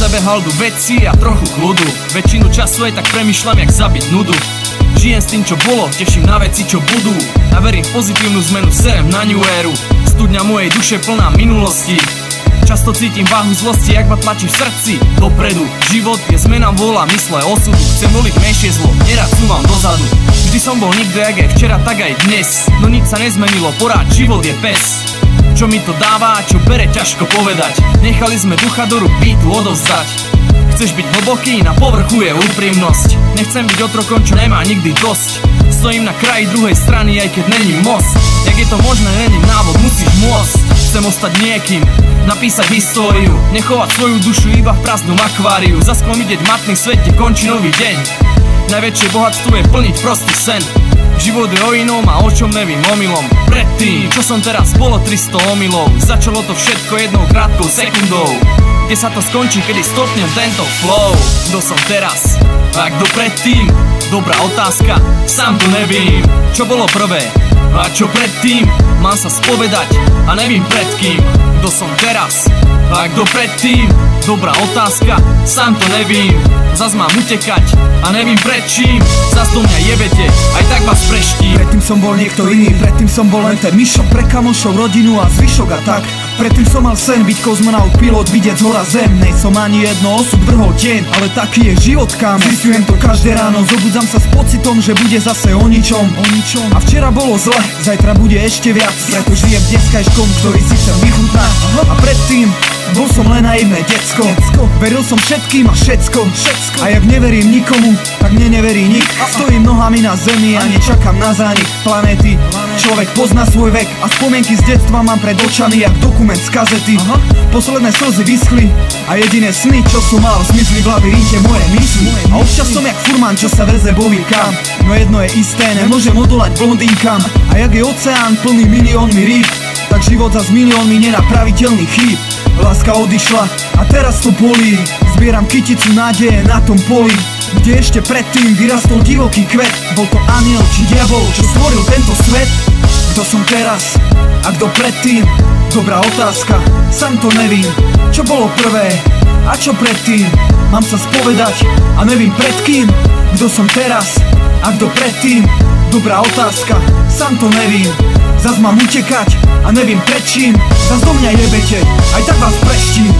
sebe haldu veci a trochu kľudu. Väčšinu času aj tak premýšľam, jak zabiť nudu. Žijem s tým, čo bolo, teším na veci, čo budú. A verím v pozitívnu zmenu, serem na new éru. Studňa mojej duše plná minulosti. Často cítim váhu zlosti, jak ma tlačí v srdci dopredu. Život je zmena vôľa, mysle, osudu. Chcem voliť menšie zlo, nerad cúvam dozadu. Vždy som bol nikto, jak aj včera, tak aj dnes. No nič sa nezmenilo, porád život je pes. Čo mi to dáva, čo bere, ťažko povedať. Nechali sme ducha do rúk beatu odovzdať. Chceš byť hlboký, na povrchu je úprimnosť. Nechcem byť otrokom, čo nemá nikdy dosť. Stojím na kraji druhej strany, aj keď není most. Jak je to možné, není návod, musíš môcť. Chcem ostať niekým, napísať históriu, nechovať svoju dušu iba v prázdnom akváriu. Za sklom vidieť matný svet, kde končí nový deň. Najväčšie bohatstvo je plniť prostý sen. Život je o inom a o čom nevím omylom. Predtým, čo som teraz, bolo 300 omylov. Začalo to všetko jednou krátkou sekundou. Kde sa to skončí, kedy stopnem tento flow? Kto som teraz? A kto predtým? Dobrá otázka, sám to nevím. Čo bolo prvé? A čo predtým? Mám sa spovedať a nevím pred kým. Kto som teraz? A kto predtým? Dobrá otázka, sám to nevím. Zas mám utekať a nevím pred čím. Zas do mňa jebete, aj tak vás preštím. Predtým som bol niekto iný, predtým som bol len ten myšok. Pre kamošov, rodinu a zvyšok a tak. Predtým som mal sen byť kozmonaut, pilot, vidieť zhora zem. Nej som ani jedno, osud vrhol deň, ale taký je život, kámo. Zistujem to každé ráno, zobudzam sa s pocitom, že bude zase o ničom. A včera bolo zle, zajtra bude ešte viac. Preto žijem dneskajškom, ktorý si chcem vychutnať. A predtým bol som len naivné decko. Veril som všetkým a všetko. A jak neverím nikomu, tak mne neverí nik. Stojím nohami na zemi a nečakám na zánik planéty. Človek pozná svoj vek a spomienky z detstva mám pred očami jak dokument z kazety. Posledné slzy vyschli a jediné sny, čo som mal, zmizli v labyrinte moje mysli. A občas som jak furman, čo sa vrze bovýkam. No jedno je isté, nemôžem odolať blondínkam. A jak je oceán plný miliónmi rýb, tak život za s miliónmi nenapraviteľných chýb. Láska odišla a teraz to bolí. Zbieram kyticu nádeje na tom poli, kde ešte predtým vyrastol divoký kvet. Bol to aniel či diabol, čo stvoril tento svet? Kto som teraz a kto predtým? Dobrá otázka, sám to nevím. Čo bolo prvé a čo predtým? Mám sa spovedať a nevím pred kým. Kto som teraz a kto predtým? Dobrá otázka, sám to nevím. Zas mám utekať a nevím pred čím. Zas do mňa jebete, aj tak vás preštím.